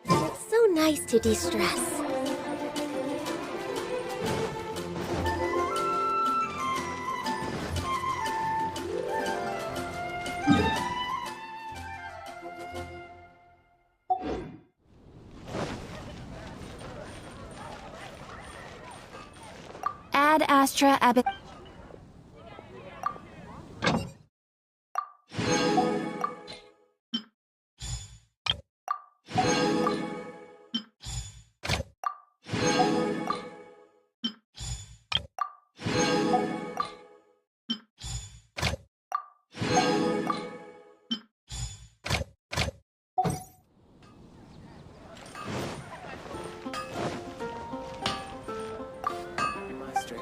It's so nice to de-stress. Ad Astra Abbot.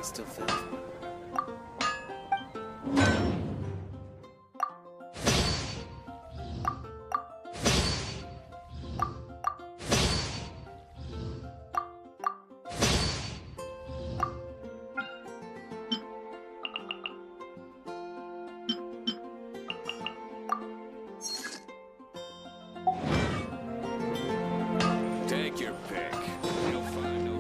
Still filled. Take your pick. You'll find no.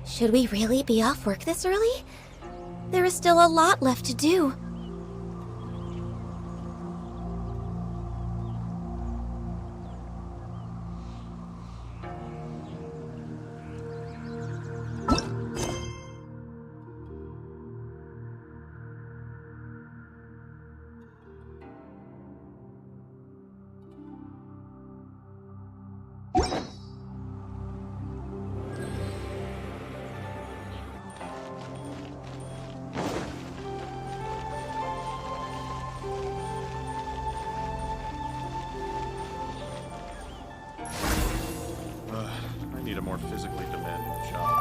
Should we really be off work this early? There is still a lot left to do. I need a more physically demanding job.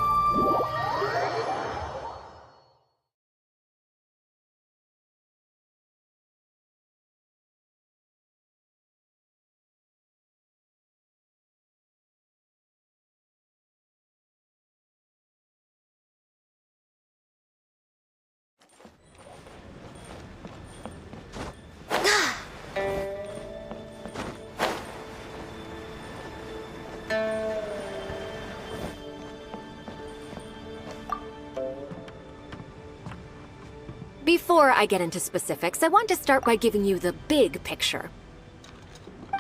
Before I get into specifics, I want to start by giving you the big picture.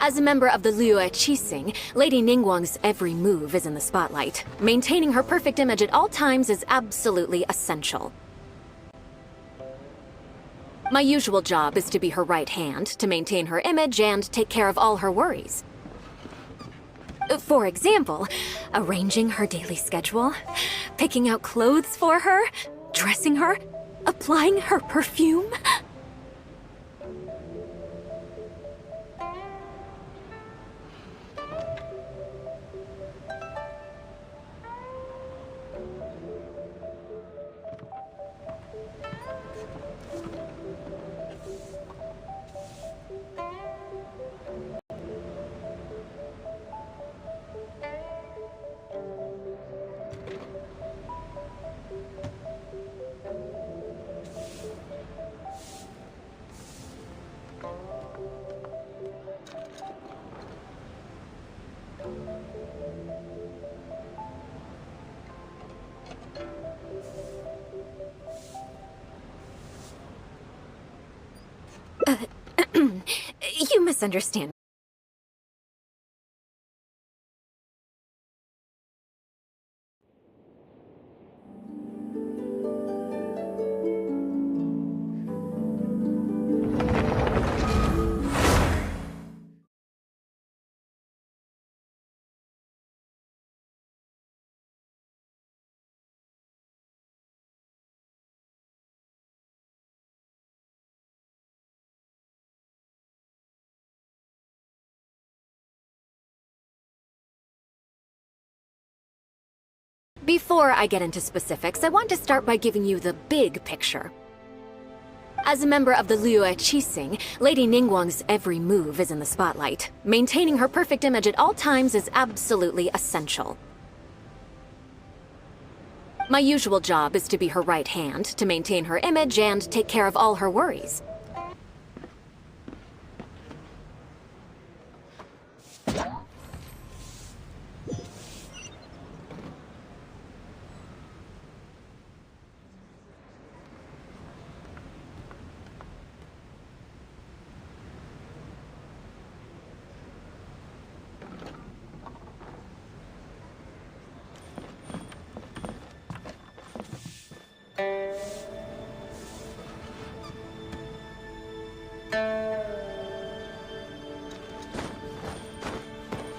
As a member of the Anti-Aliasing, Lady Ningguang's every move is in the spotlight. Maintaining her perfect image at all times is absolutely essential. My usual job is to be her right hand, to maintain her image and take care of all her worries. For example, arranging her daily schedule, picking out clothes for her, dressing her, Applying her perfume? You misunderstand. Before I get into specifics, I want to start by giving you the big picture. As a member of the Realme, Lady Ningguang's every move is in the spotlight. Maintaining her perfect image at all times is absolutely essential. My usual job is to be her right hand, to maintain her image and take care of all her worries.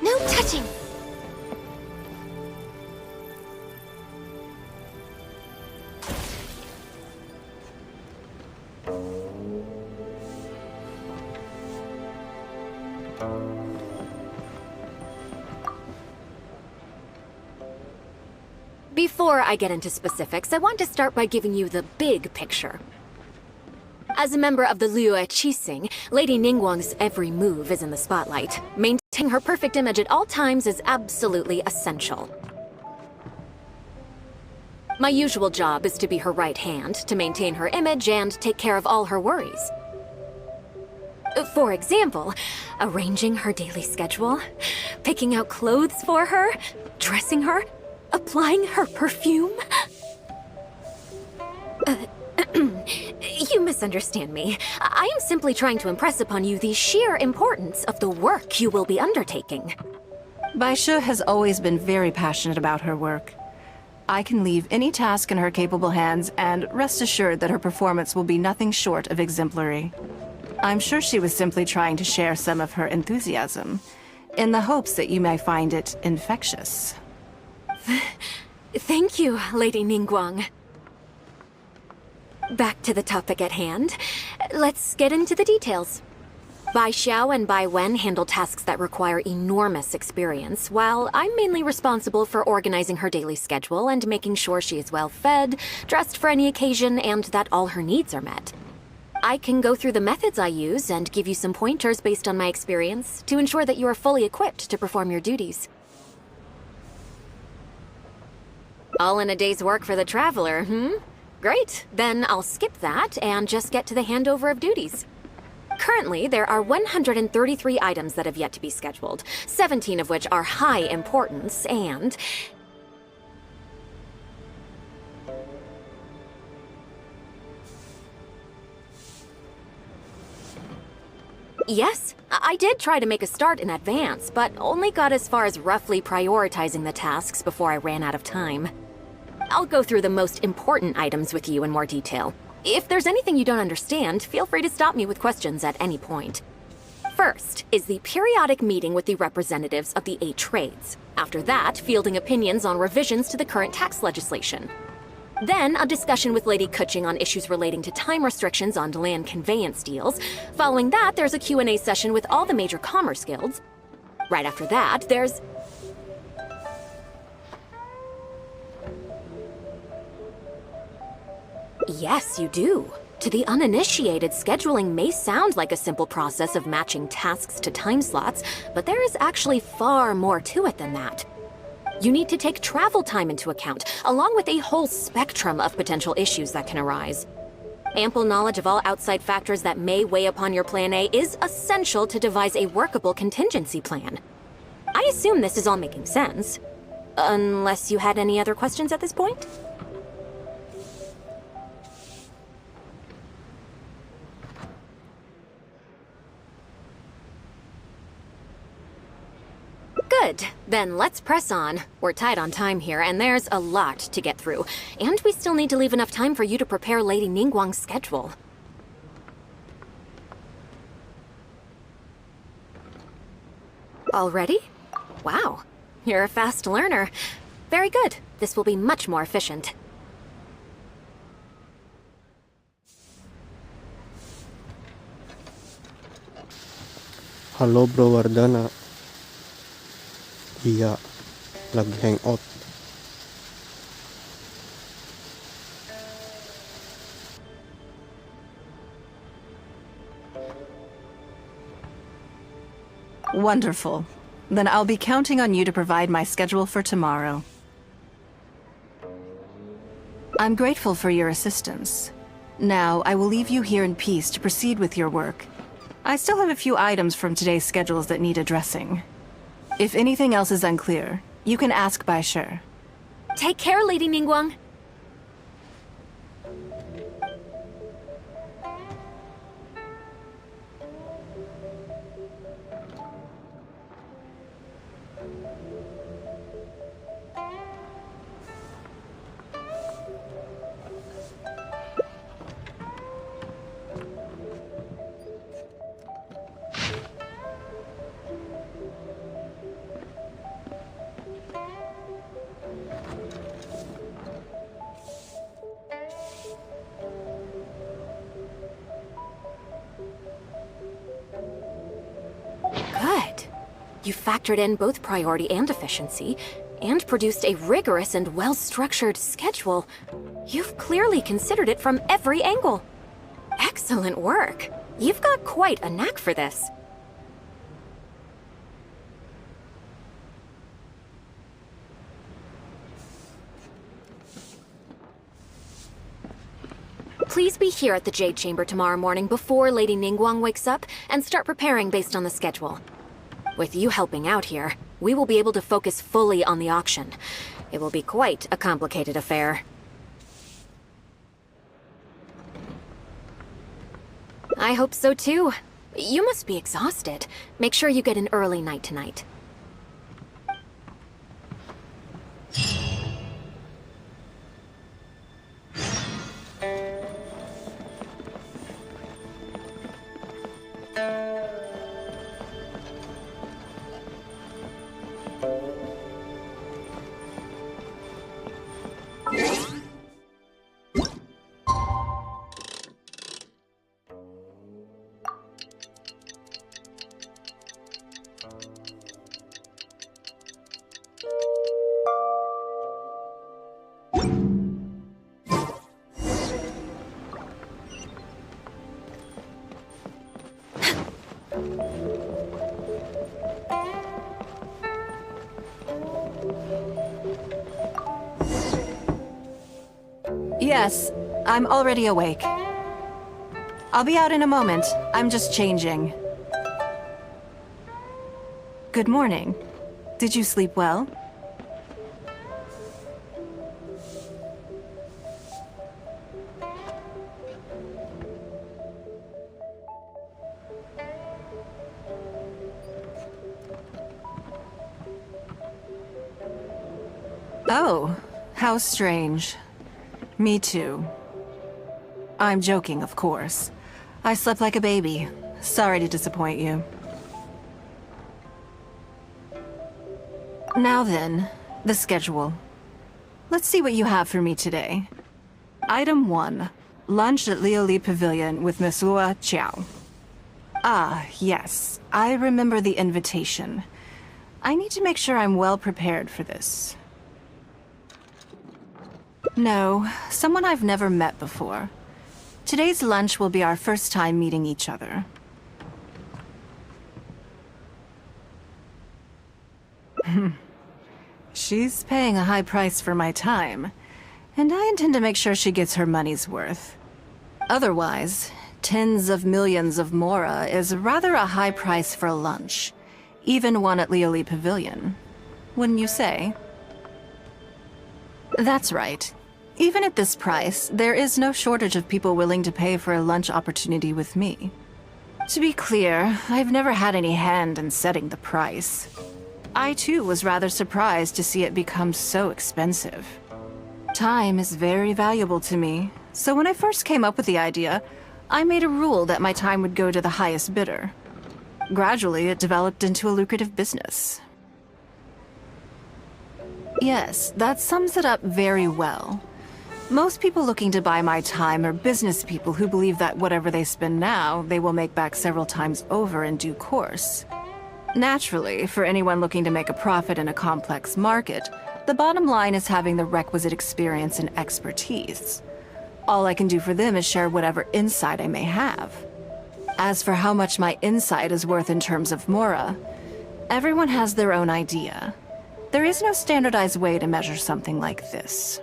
No touching! Before I get into specifics, I want to start by giving you the big picture. As a member of the Realme, Lady Ningguang's every move is in the spotlight. Maintaining her perfect image at all times is absolutely essential. My usual job is to be her right hand, to maintain her image and take care of all her worries. For example, arranging her daily schedule, picking out clothes for her, dressing her, applying her perfume. You misunderstand me. I am simply trying to impress upon you the sheer importance of the work you will be undertaking. Baisha has always been very passionate about her work. I can leave any task in her capable hands and rest assured that her performance will be nothing short of exemplary. I'm sure she was simply trying to share some of her enthusiasm, in the hopes that you may find it infectious. Thank you, Lady Ningguang. Back to the topic at hand. Let's get into the details. Bai Xiao and Bai Wen handle tasks that require enormous experience, while I'm mainly responsible for organizing her daily schedule and making sure she is well fed, dressed for any occasion, and that all her needs are met. I can go through the methods I use and give you some pointers based on my experience to ensure that you are fully equipped to perform your duties. All in a day's work for the traveler, Great, then I'll skip that and just get to the handover of duties. Currently, there are 133 items that have yet to be scheduled, 17 of which are high importance, and... Yes, I did try to make a start in advance, but only got as far as roughly prioritizing the tasks before I ran out of time. I'll go through the most important items with you in more detail. If there's anything you don't understand, feel free to stop me with questions at any point. First is the periodic meeting with the representatives of the 8 trades. After that, fielding opinions on revisions to the current tax legislation. Then, a discussion with Lady Kuching on issues relating to time restrictions on land conveyance deals. Following that, there's a Q&A session with all the major commerce guilds. Right after that, there's... Yes, you do. To the uninitiated, scheduling may sound like a simple process of matching tasks to time slots, but there is actually far more to it than that. You need to take travel time into account, along with a whole spectrum of potential issues that can arise. Ample knowledge of all outside factors that may weigh upon your Plan A is essential to devise a workable contingency plan. I assume this is all making sense. Unless you had any other questions at this point? Good. Then let's press on. We're tight on time here, and there's a lot to get through. And we still need to leave enough time for you to prepare Lady Ningguang's schedule. Already? Wow. You're a fast learner. Very good. This will be much more efficient. Halo Bro Wardana. Iya, lagi hangout. Wonderful. Then I'll be counting on you to provide my schedule for tomorrow. I'm grateful for your assistance. Now, I will leave you here in peace to proceed with your work. I still have a few items from today's schedules that need addressing. If anything else is unclear, you can ask Bai Shi. Take care, Lady Ningguang. Good. You factored in both priority and efficiency, and produced a rigorous and well-structured schedule. You've clearly considered it from every angle. Excellent work. You've got quite a knack for this. Please be here at the Jade Chamber tomorrow morning before Lady Ningguang wakes up and start preparing based on the schedule. With you helping out here, we will be able to focus fully on the auction. It will be quite a complicated affair. I hope so too. You must be exhausted. Make sure you get an early night tonight. Yes, I'm already awake. I'll be out in a moment. I'm just changing. Good morning. Did you sleep well? Oh, how strange. Me too. I'm joking, of course. I slept like a baby. Sorry to disappoint you. Now then, the schedule. Let's see what you have for me today. Item 1. Lunch at Lioli Pavilion with Miss Lua Chiao. Ah, yes. I remember the invitation. I need to make sure I'm well prepared for this. No, someone I've never met before. Today's lunch will be our first time meeting each other. She's paying a high price for my time, and I intend to make sure she gets her money's worth. Otherwise, tens of millions of mora is rather a high price for lunch, even one at Lioli Pavilion. Wouldn't you say? That's right. Even at this price, there is no shortage of people willing to pay for a lunch opportunity with me. To be clear, I've never had any hand in setting the price. I too was rather surprised to see it become so expensive. Time is very valuable to me, so when I first came up with the idea, I made a rule that my time would go to the highest bidder. Gradually, it developed into a lucrative business. Yes, that sums it up very well. Most people looking to buy my time are business people who believe that whatever they spend now, they will make back several times over in due course. Naturally, for anyone looking to make a profit in a complex market, the bottom line is having the requisite experience and expertise. All I can do for them is share whatever insight I may have. As for how much my insight is worth in terms of mora, everyone has their own idea. There is no standardized way to measure something like this.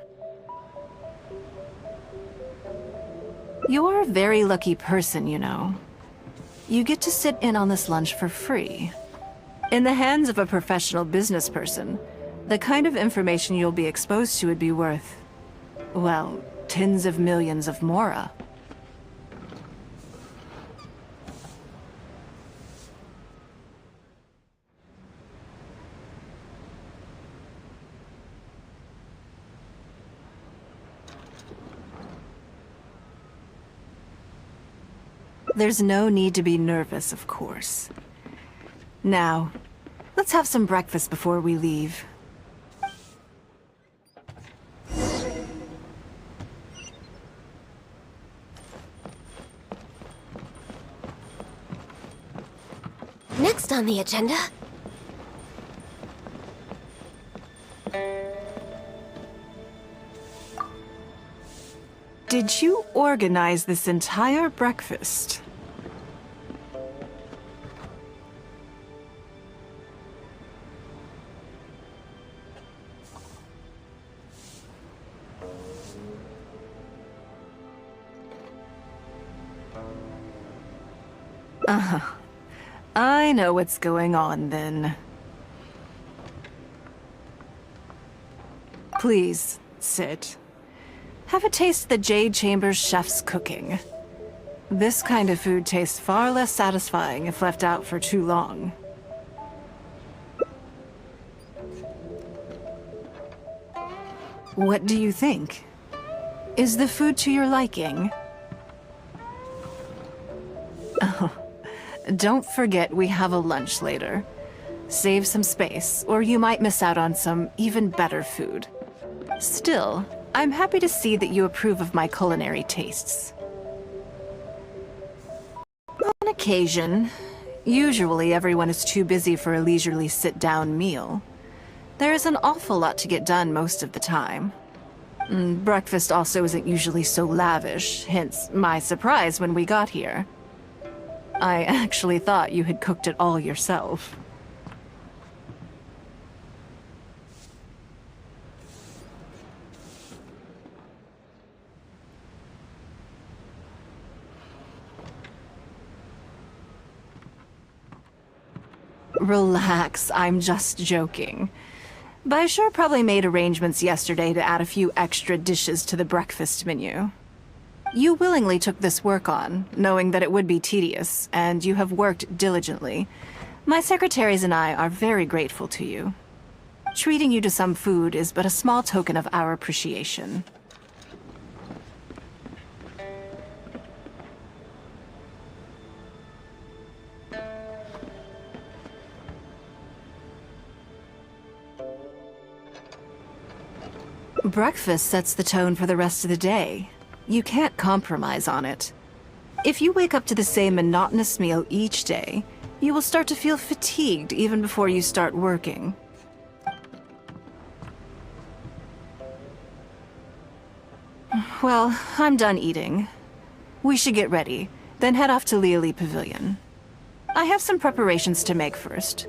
You're a very lucky person, you know. You get to sit in on this lunch for free. In the hands of a professional business person, the kind of information you'll be exposed to would be worth, well, tens of millions of mora. There's no need to be nervous, of course. Now, let's have some breakfast before we leave. Next on the agenda... Did you organize this entire breakfast? I know what's going on then. Please, sit. Have a taste of the Jade Chamber's chef's cooking. This kind of food tastes far less satisfying if left out for too long. What do you think? Is the food to your liking? Oh, don't forget we have a lunch later. Save some space, or you might miss out on some even better food. Still, I'm happy to see that you approve of my culinary tastes. On occasion, usually everyone is too busy for a leisurely sit-down meal. There is an awful lot to get done most of the time. Breakfast also isn't usually so lavish, hence my surprise when we got here. I actually thought you had cooked it all yourself. Relax, I'm just joking. Baisha probably made arrangements yesterday to add a few extra dishes to the breakfast menu. You willingly took this work on, knowing that it would be tedious, and you have worked diligently. My secretaries and I are very grateful to you. Treating you to some food is but a small token of our appreciation. Breakfast sets the tone for the rest of the day. You can't compromise on it. If you wake up to the same monotonous meal each day, you will start to feel fatigued even before you start working. Well, I'm done eating. We should get ready, then head off to Liali Pavilion. I have some preparations to make first.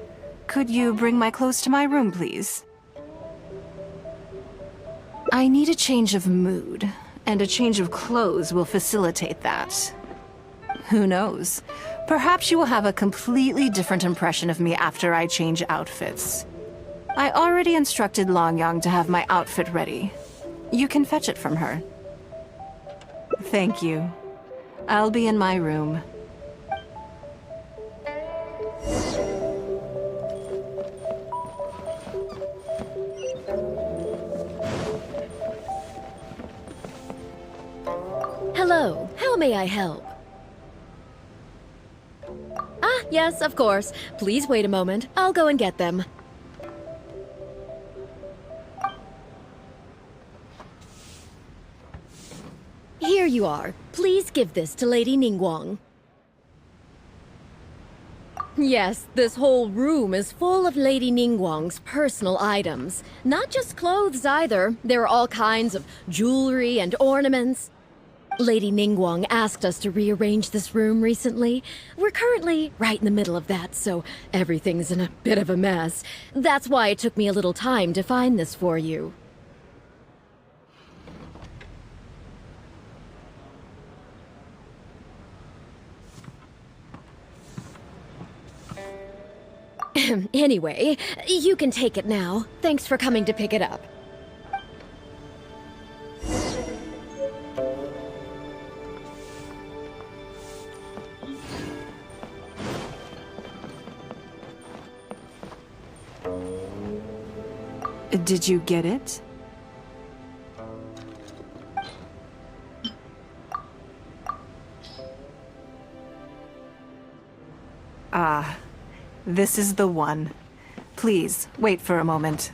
Could you bring my clothes to my room, please? I need a change of mood, and a change of clothes will facilitate that. Who knows? Perhaps you will have a completely different impression of me after I change outfits. I already instructed Longyang to have my outfit ready. You can fetch it from her. Thank you. I'll be in my room. Hello, how may I help? Ah, yes, of course. Please wait a moment. I'll go and get them. Here you are. Please give this to Lady Ningguang. Yes, this whole room is full of Lady Ningguang's personal items. Not just clothes either. There are all kinds of jewelry and ornaments. Lady Ningguang asked us to rearrange this room recently. We're currently right in the middle of that, so everything's in a bit of a mess. That's why it took me a little time to find this for you. Anyway, you can take it now. Thanks for coming to pick it up. Did you get it? Ah, this is the one. Please, wait for a moment.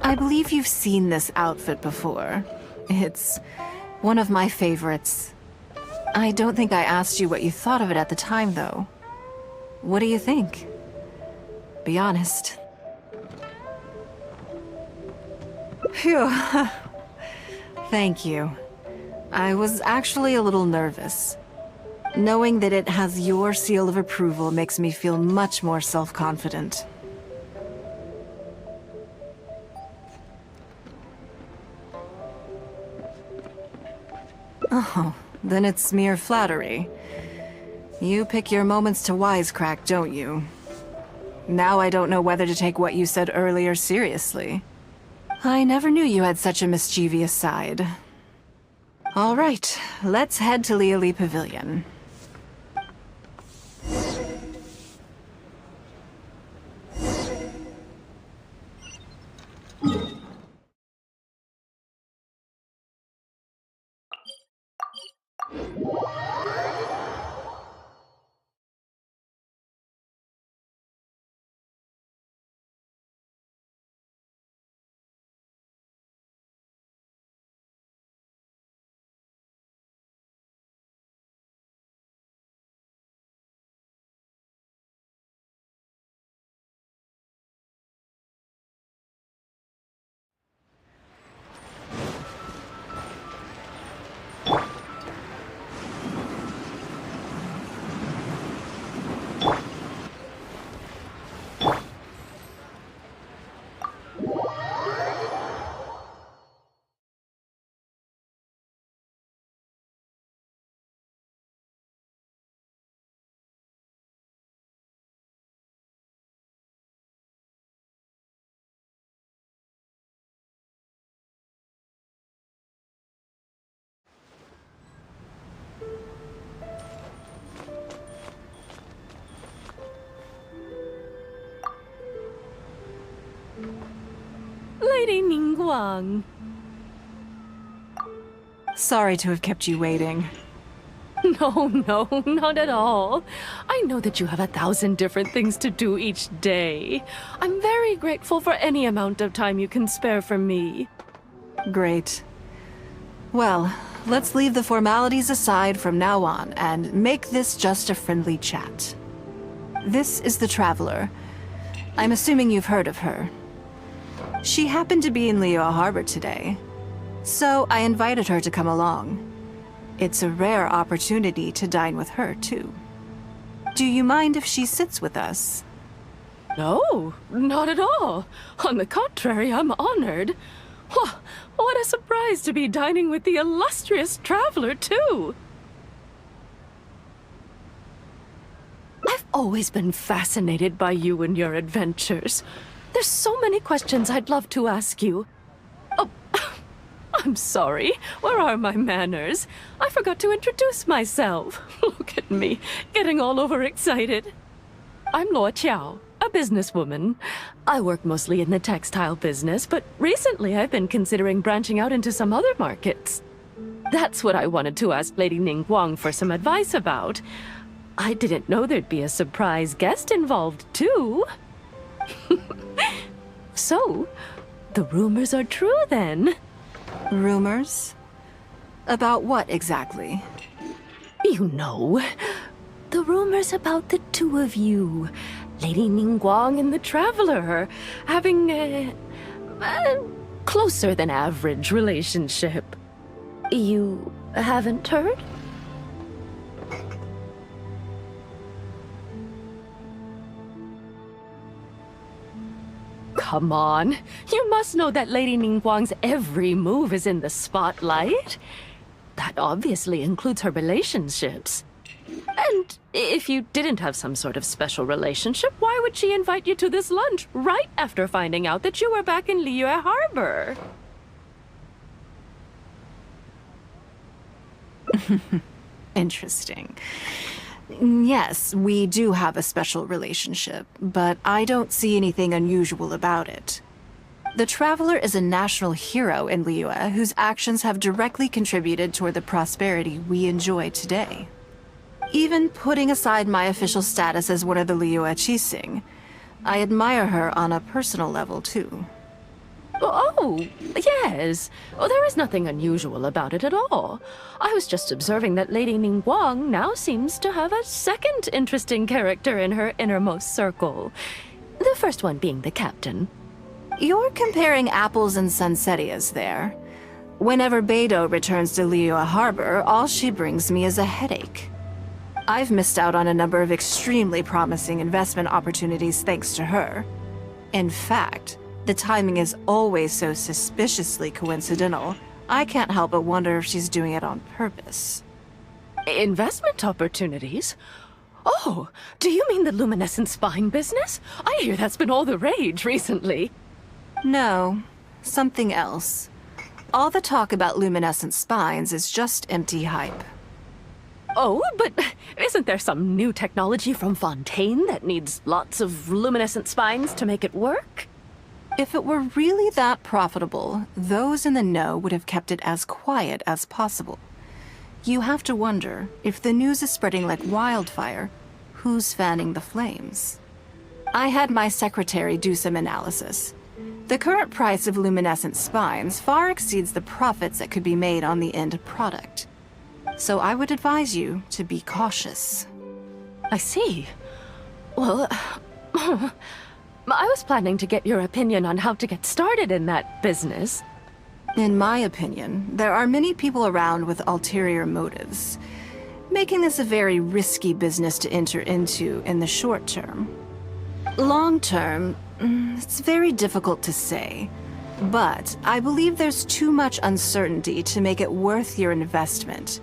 I believe you've seen this outfit before. It's one of my favorites. I don't think I asked you what you thought of it at the time, though. What do you think? Be honest. Phew. Thank you. I was actually a little nervous. Knowing that it has your seal of approval makes me feel much more self-confident. Oh, then it's mere flattery. You pick your moments to wisecrack, don't you? Now I don't know whether to take what you said earlier seriously. I never knew you had such a mischievous side. All right, let's head to Liali Pavilion. Lady Ningguang. Sorry to have kept you waiting. No, not at all. I know that you have 1,000 different things to do each day. I'm very grateful for any amount of time you can spare for me. Great. Well, let's leave the formalities aside from now on and make this just a friendly chat. This is the Traveler. I'm assuming you've heard of her. She happened to be in Liyue Harbor today, so I invited her to come along. It's a rare opportunity to dine with her, too. Do you mind if she sits with us? No, not at all. On the contrary, I'm honored. What a surprise to be dining with the illustrious Traveler, too. I've always been fascinated by you and your adventures. There's so many questions I'd love to ask you. Oh, I'm sorry. Where are my manners? I forgot to introduce myself. Look at me, getting all overexcited. I'm Luo Qiao, a businesswoman. I work mostly in the textile business, but recently I've been considering branching out into some other markets. That's what I wanted to ask Lady Ningguang for some advice about. I didn't know there'd be a surprise guest involved, too. So, the rumors are true then. Rumors? About what exactly? You know, the rumors about the two of you, Lady Ningguang and the Traveler, having a closer than average relationship. You haven't heard? Come on. You must know that Lady Ningguang's every move is in the spotlight. That obviously includes her relationships. And if you didn't have some sort of special relationship, why would she invite you to this lunch right after finding out that you were back in Liyue Harbor? Interesting. Yes, we do have a special relationship, but I don't see anything unusual about it. The Traveler is a national hero in Liyue whose actions have directly contributed toward the prosperity we enjoy today. Even putting aside my official status as one of the Liyue Qixing, I admire her on a personal level too. Oh, yes. Oh, there is nothing unusual about it at all. I was just observing that Lady Ningguang now seems to have a second interesting character in her innermost circle. The first one being the captain. You're comparing apples and sunsettias there. Whenever Beidou returns to Liyue Harbor, all she brings me is a headache. I've missed out on a number of extremely promising investment opportunities thanks to her. In fact, the timing is always so suspiciously coincidental, I can't help but wonder if she's doing it on purpose. Investment opportunities? Oh, do you mean the luminescent spine business? I hear that's been all the rage recently. No, something else. All the talk about luminescent spines is just empty hype. Oh, but isn't there some new technology from Fontaine that needs lots of luminescent spines to make it work? If it were really that profitable, those in the know would have kept it as quiet as possible. You have to wonder, if the news is spreading like wildfire, who's fanning the flames? I had my secretary do some analysis. The current price of luminescent spines far exceeds the profits that could be made on the end product. So I would advise you to be cautious. I see. Well, I was planning to get your opinion on how to get started in that business. In my opinion, there are many people around with ulterior motives, making this a very risky business to enter into in the short term. Long term, it's very difficult to say, but I believe there's too much uncertainty to make it worth your investment.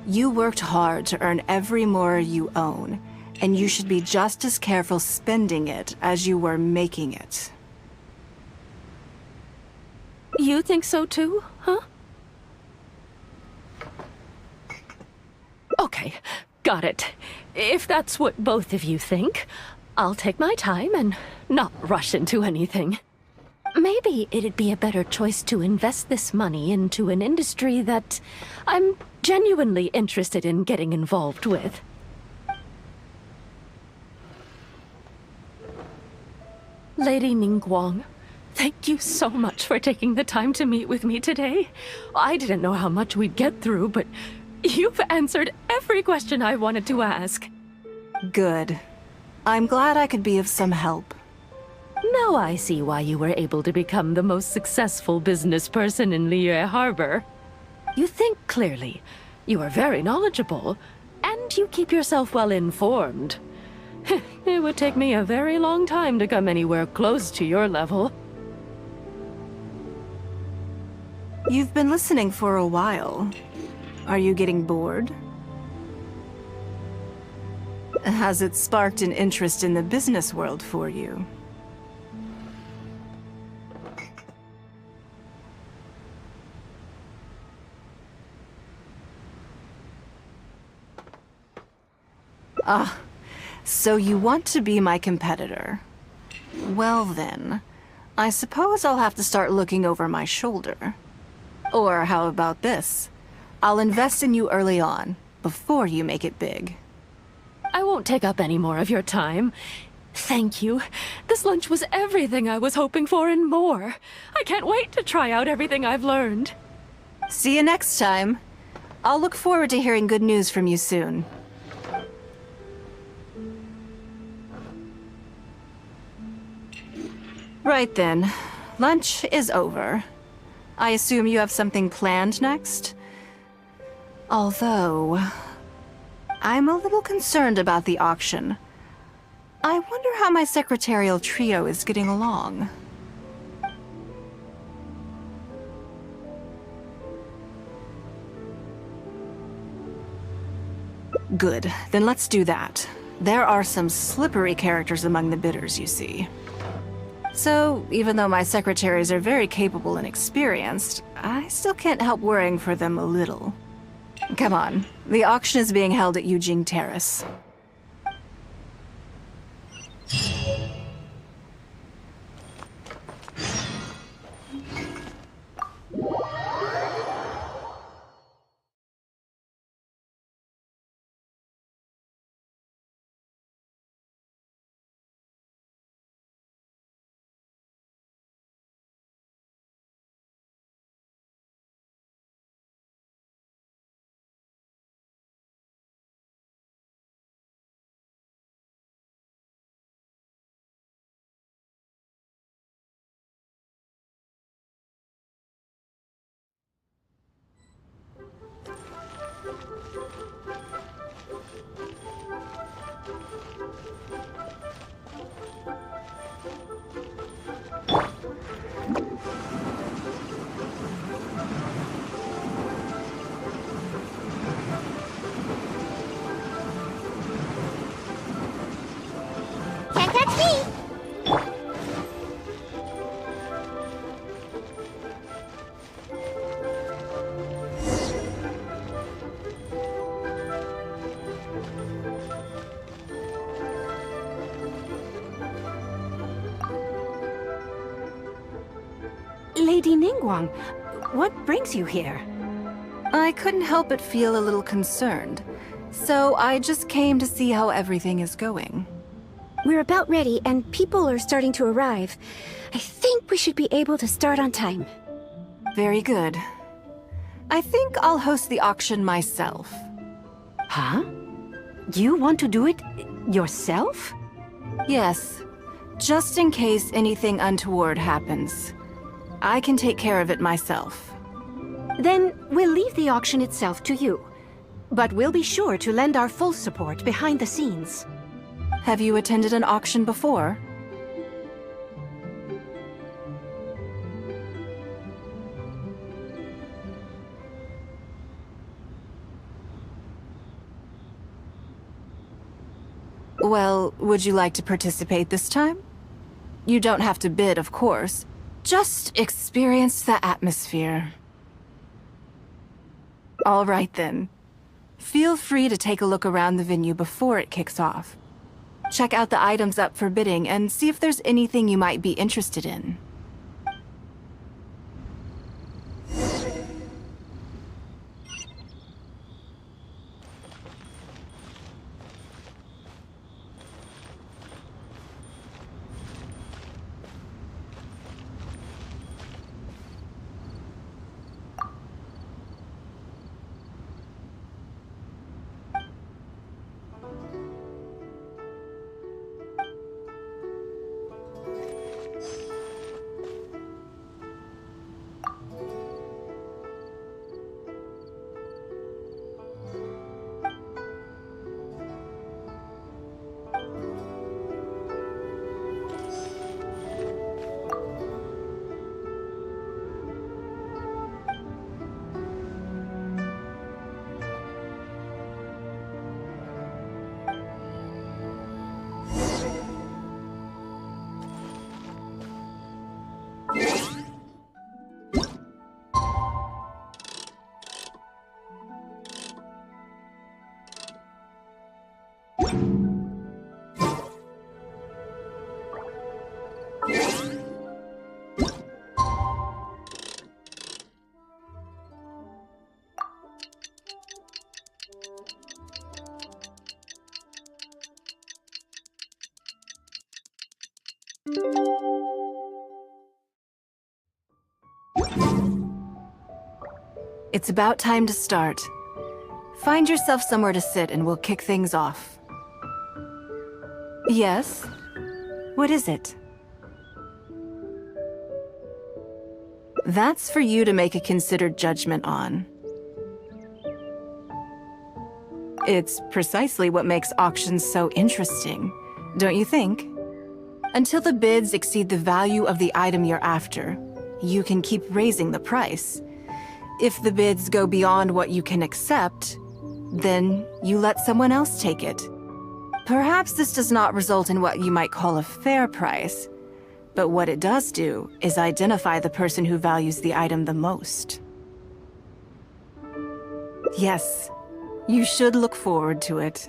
You worked hard to earn every more you own, and you should be just as careful spending it as you were making it. You think so too, huh? Okay, got it. If that's what both of you think, I'll take my time and not rush into anything. maybe it'd be a better choice to invest this money into an industry that I'm genuinely interested in getting involved with. Lady Ningguang, thank you so much for taking the time to meet with me today. I didn't know how much we'd get through, but you've answered every question I wanted to ask. Good. I'm glad I could be of some help. Now I see why you were able to become the most successful business person in Liyue Harbor. You think clearly, you are very knowledgeable, and you keep yourself well informed. It would take me a very long time to come anywhere close to your level. You've been listening for a while. Are you getting bored? Has it sparked an interest in the business world for you? Ah, so you want to be my competitor. Well then, I suppose I'll have to start looking over my shoulder. Or how about this? I'll invest in you early on, before you make it big. I won't take up any more of your time. Thank you. This lunch was everything I was hoping for and more. I can't wait to try out everything I've learned. See you next time. I'll look forward to hearing good news from you soon. Right then. Lunch is over. I assume you have something planned next? Although, I'm a little concerned about the auction. I wonder how my secretarial trio is getting along. Good, then let's do that. There are some slippery characters among the bidders, you see. So, even though my secretaries are very capable and experienced, I still can't help worrying for them a little. Come on, the auction is being held at Yujing Terrace. Can't catch me! Lady Ningguang, what brings you here? I couldn't help but feel a little concerned, so I just came to see how everything is going. We're about ready, and people are starting to arrive. I think we should be able to start on time. Very good. I think I'll host the auction myself. Huh? You want to do it yourself? Yes, just in case anything untoward happens. I can take care of it myself. Then we'll leave the auction itself to you. But we'll be sure to lend our full support behind the scenes. Have you attended an auction before? Well, would you like to participate this time? You don't have to bid, of course. Just experience the atmosphere. All right then. Feel free to take a look around the venue before it kicks off. Check out the items up for bidding and see if there's anything you might be interested in. It's about time to start. Find yourself somewhere to sit and we'll kick things off. Yes? What is it? That's for you to make a considered judgment on. It's precisely what makes auctions so interesting, don't you think? Until the bids exceed the value of the item you're after, you can keep raising the price. If the bids go beyond what you can accept, then you let someone else take it. Perhaps this does not result in what you might call a fair price, but what it does do is identify the person who values the item the most. Yes, you should look forward to it.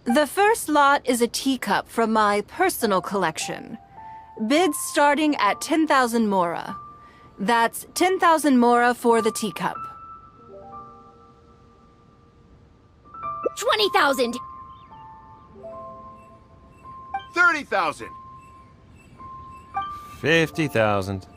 The first lot is a teacup from my personal collection. Bids starting at 10,000 mora. That's 10,000 mora for the teacup. 20,000! 30,000! 50,000.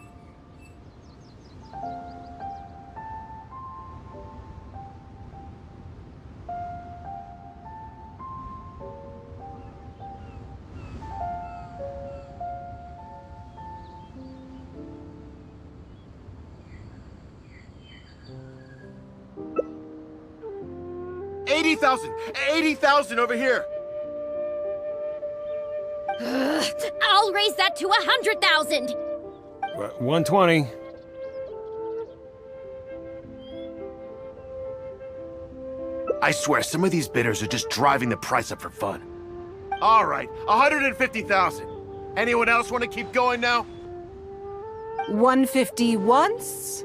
$80,000 over here! I'll raise that to 100,000! 120. I swear, some of these bidders are just driving the price up for fun. All right, 150,000. Anyone else want to keep going now? 150 once?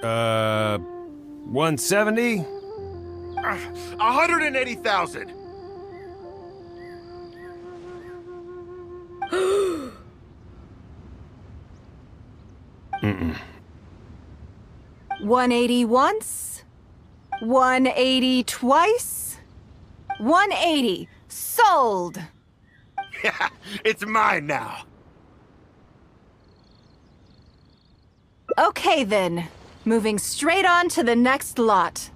170? 180,000. Mm-mm. 180 once? 180 twice? 180. Sold! Yeah, it's mine now. Okay then. Moving straight on to the next lot.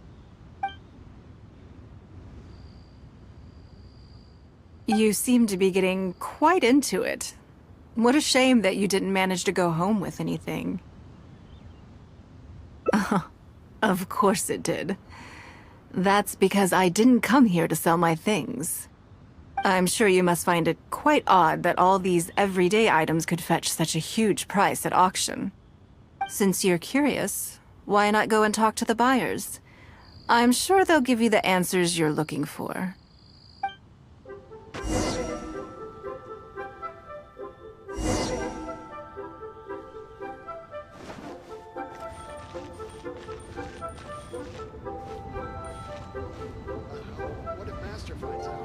You seem to be getting quite into it. What a shame that you didn't manage to go home with anything. Of course it did. That's because I didn't come here to sell my things. I'm sure you must find it quite odd that all these everyday items could fetch such a huge price at auction. Since you're curious, why not go and talk to the buyers? I'm sure they'll give you the answers you're looking for. What if Master finds out?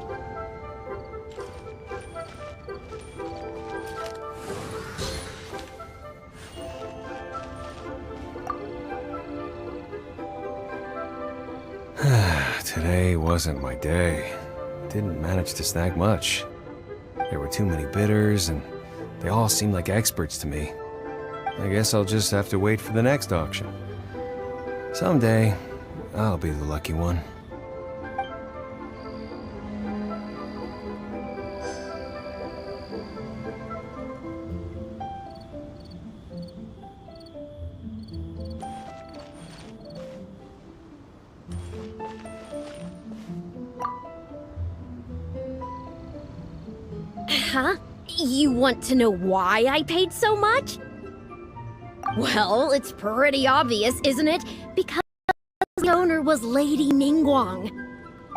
Today wasn't my day. Didn't manage to snag much. There were too many bidders, and they all seemed like experts to me. I guess I'll just have to wait for the next auction. Someday, I'll be the lucky one. Huh? You want to know why I paid so much? Well, it's pretty obvious, isn't it? Because the owner was Lady Ningguang.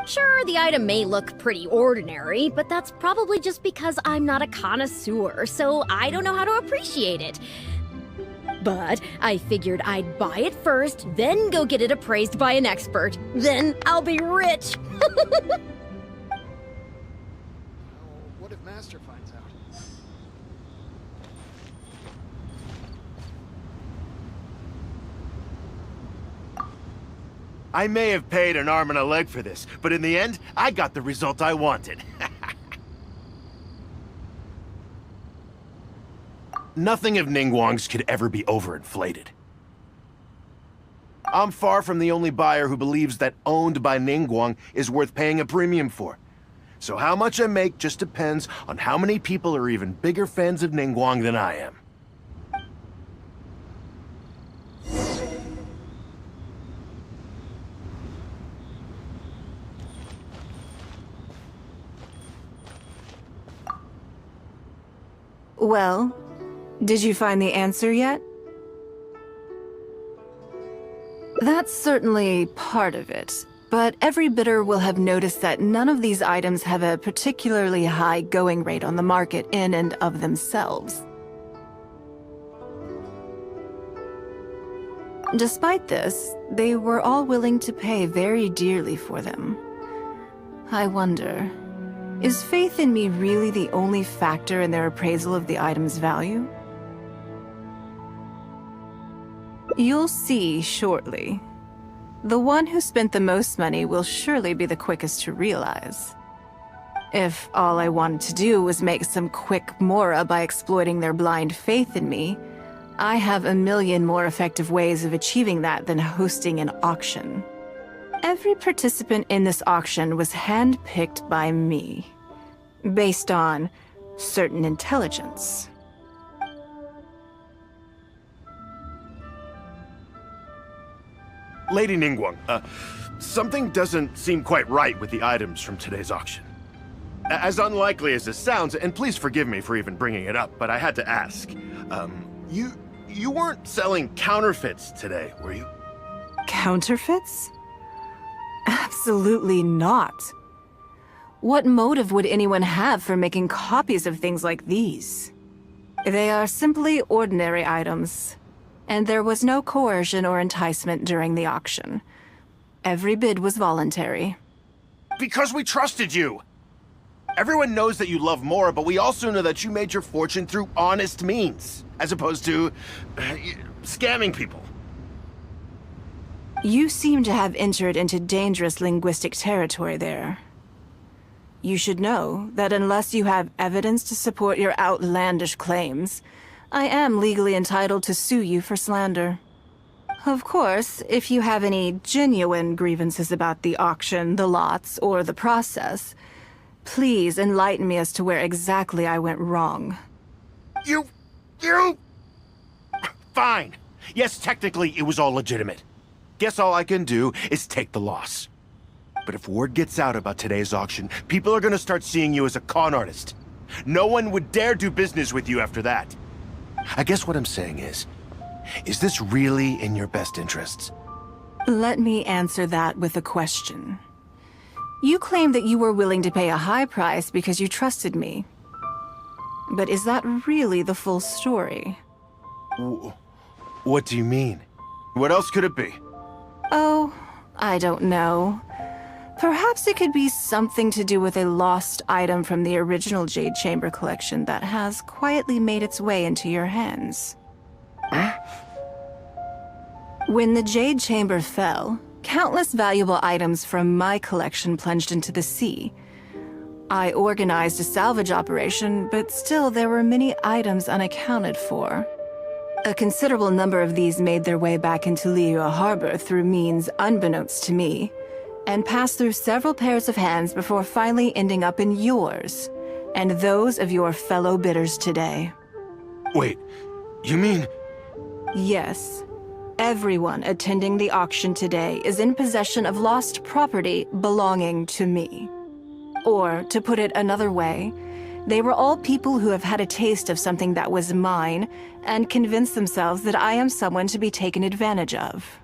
Sure, the item may look pretty ordinary, but that's probably just because I'm not a connoisseur, so I don't know how to appreciate it. But I figured I'd buy it first, then go get it appraised by an expert. Then I'll be rich! What if Master finds out? I may have paid an arm and a leg for this, but in the end, I got the result I wanted. Nothing of Ningguang's could ever be overinflated. I'm far from the only buyer who believes that owned by Ningguang is worth paying a premium for. So how much I make just depends on how many people are even bigger fans of Ningguang than I am. Well, did you find the answer yet? That's certainly part of it, but every bidder will have noticed that none of these items have a particularly high going rate on the market in and of themselves. Despite this, they were all willing to pay very dearly for them. I wonder, is faith in me really the only factor in their appraisal of the item's value? You'll see shortly. The one who spent the most money will surely be the quickest to realize. If all I wanted to do was make some quick mora by exploiting their blind faith in me, I have a million more effective ways of achieving that than hosting an auction. Every participant in this auction was handpicked by me, based on certain intelligence. Lady Ningguang, something doesn't seem quite right with the items from today's auction. As unlikely as this sounds, and please forgive me for even bringing it up, but I had to ask. You weren't selling counterfeits today, were you? Counterfeits? Absolutely not. What motive would anyone have for making copies of things like these? They are simply ordinary items, and there was no coercion or enticement during the auction. Every bid was voluntary. Because we trusted you! Everyone knows that you love Mora, but we also know that you made your fortune through honest means, as opposed to scamming people. You seem to have entered into dangerous linguistic territory there. You should know that unless you have evidence to support your outlandish claims, I am legally entitled to sue you for slander. Of course, if you have any genuine grievances about the auction, the lots, or the process, please enlighten me as to where exactly I went wrong. You... Fine. Yes, technically it was all legitimate. Guess all I can do is take the loss. But if word gets out about today's auction, people are gonna start seeing you as a con artist. No one would dare do business with you after that. I guess what I'm saying is this really in your best interests? Let me answer that with a question. You claim that you were willing to pay a high price because you trusted me. But is that really the full story? What do you mean? What else could it be? Oh, I don't know. Perhaps it could be something to do with a lost item from the original Jade Chamber collection that has quietly made its way into your hands. When the Jade Chamber fell, countless valuable items from my collection plunged into the sea. I organized a salvage operation, but still there were many items unaccounted for. A considerable number of these made their way back into Liyue Harbor through means unbeknownst to me, and passed through several pairs of hands before finally ending up in yours, and those of your fellow bidders today. Wait, you mean... Yes. Everyone attending the auction today is in possession of lost property belonging to me. Or, to put it another way, they were all people who have had a taste of something that was mine and convinced themselves that I am someone to be taken advantage of.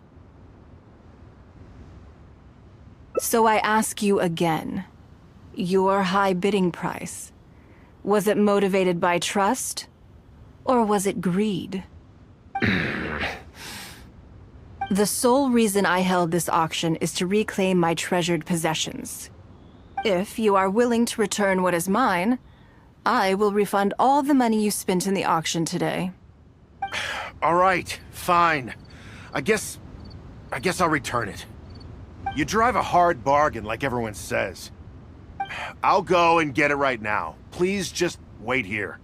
So I ask you again, your high bidding price, was it motivated by trust, or was it greed? The sole reason I held this auction is to reclaim my treasured possessions. If you are willing to return what is mine, I will refund all the money you spent in the auction today. All right, fine. I guess I'll return it. You drive a hard bargain like everyone says. I'll go and get it right now. Please just wait here.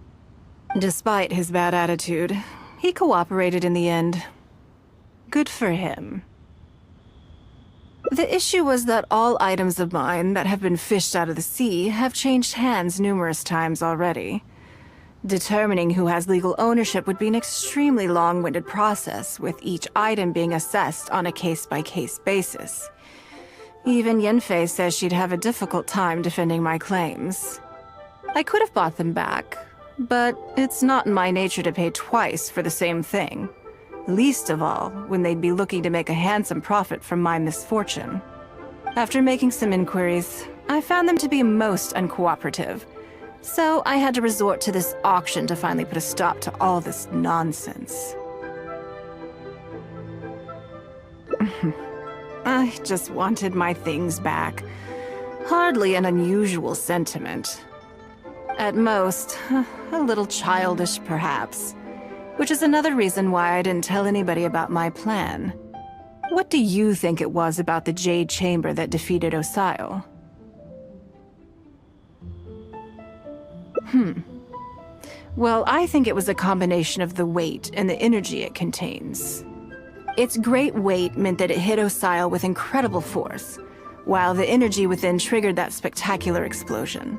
Despite his bad attitude, he cooperated in the end. Good for him. The issue was that all items of mine that have been fished out of the sea have changed hands numerous times already. Determining who has legal ownership would be an extremely long-winded process, with each item being assessed on a case-by-case basis. Even Yenfei says she'd have a difficult time defending my claims. I could have bought them back, but it's not in my nature to pay twice for the same thing. Least of all, when they'd be looking to make a handsome profit from my misfortune. After making some inquiries, I found them to be most uncooperative, so I had to resort to this auction to finally put a stop to all this nonsense. I just wanted my things back. Hardly an unusual sentiment. At most, a little childish perhaps. Which is another reason why I didn't tell anybody about my plan. What do you think it was about the Jade Chamber that defeated Osile? Well, I think it was a combination of the weight and the energy it contains. Its great weight meant that it hit Osile with incredible force, while the energy within triggered that spectacular explosion.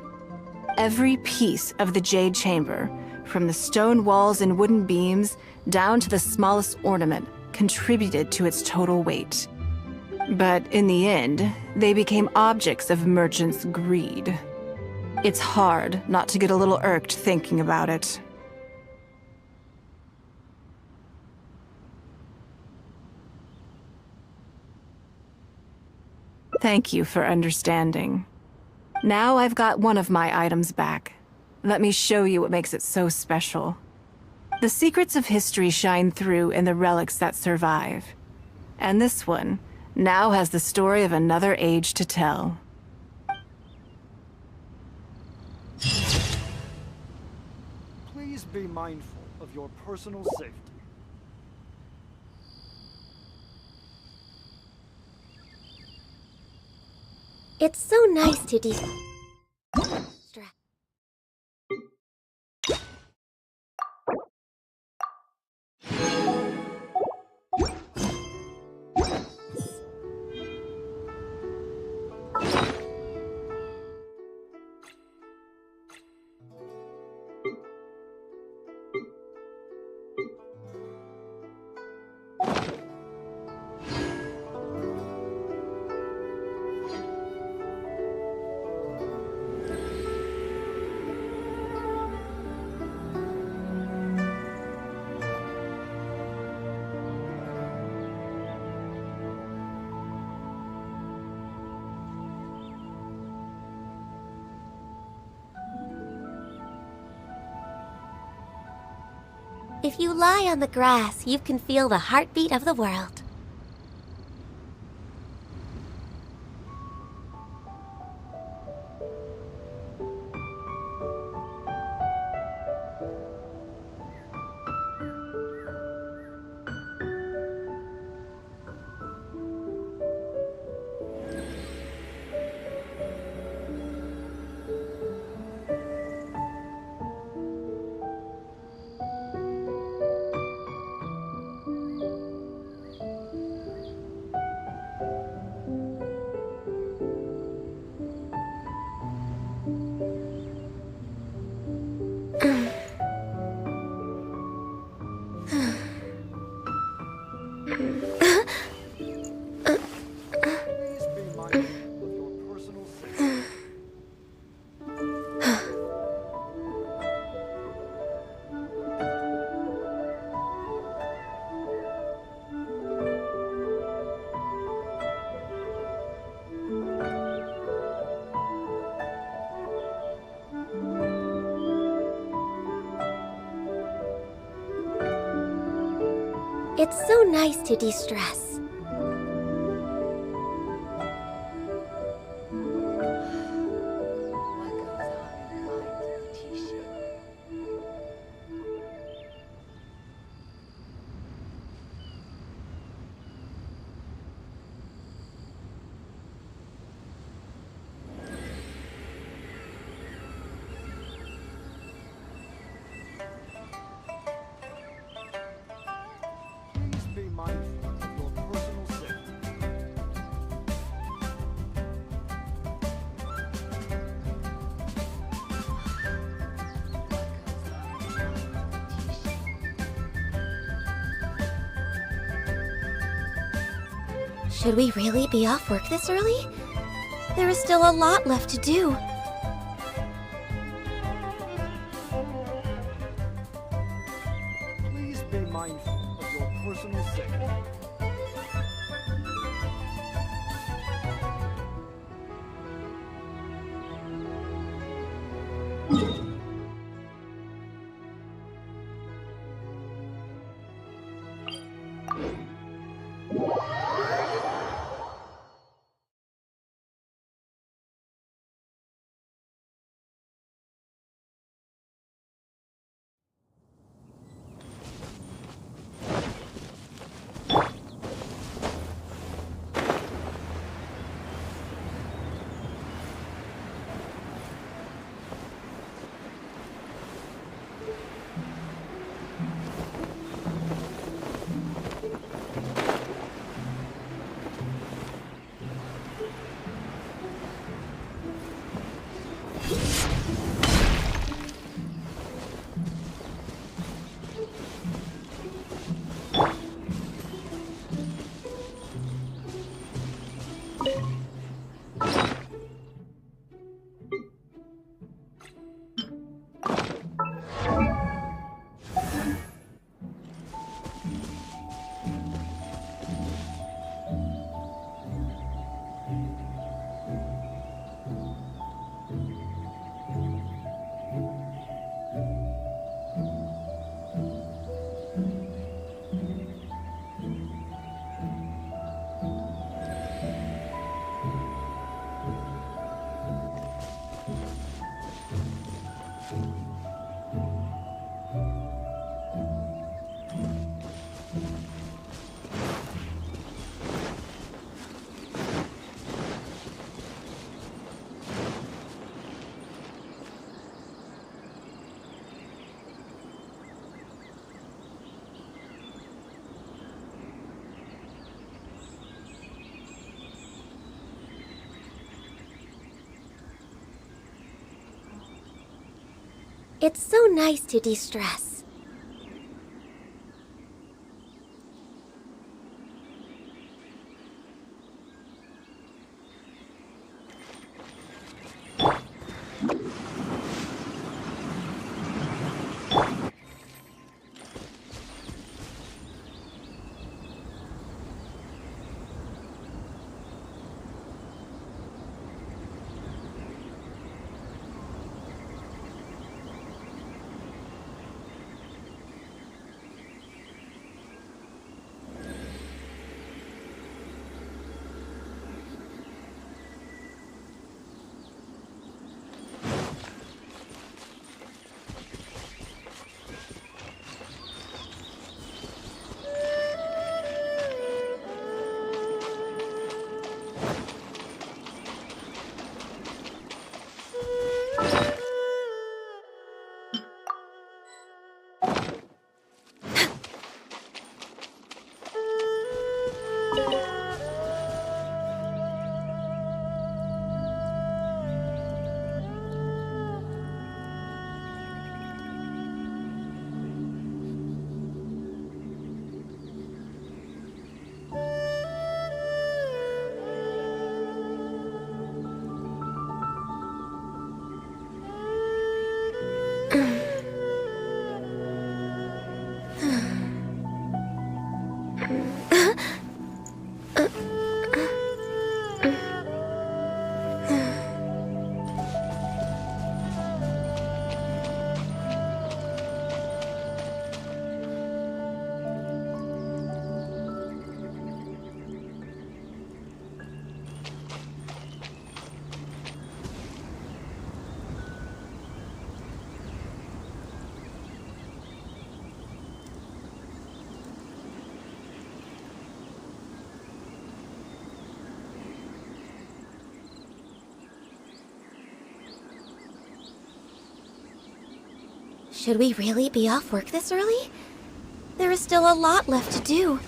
Every piece of the Jade Chamber, from the stone walls and wooden beams down to the smallest ornament, contributed to its total weight. But in the end, they became objects of merchants' greed. It's hard not to get a little irked thinking about it. Thank you for understanding. Now I've got one of my items back. Let me show you what makes it so special. The secrets of history shine through in the relics that survive. And this one now has the story of another age to tell. Please be mindful of your personal safety. It's so nice to If you lie on the grass, you can feel the heartbeat of the world. It's so nice to de-stress. Should we really be off work this early? There is still a lot left to do. Please be mindful of your personal safety. It's so nice to de-stress. Should we really be off work this early? There is still a lot left to do.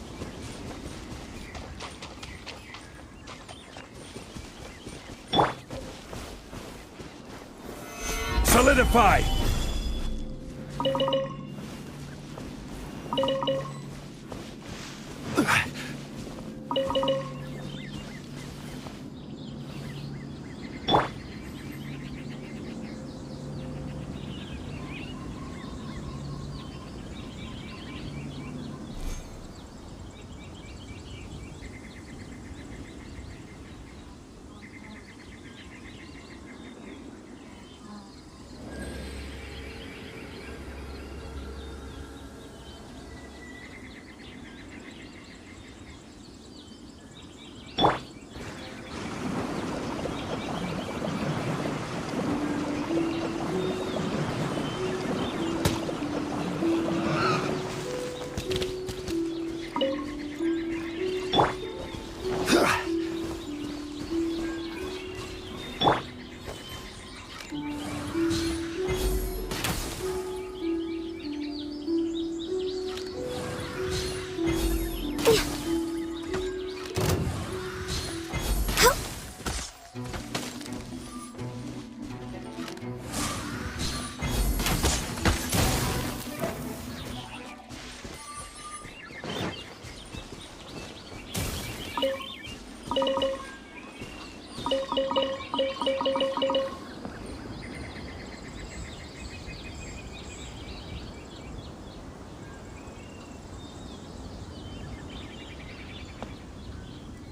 Solidify!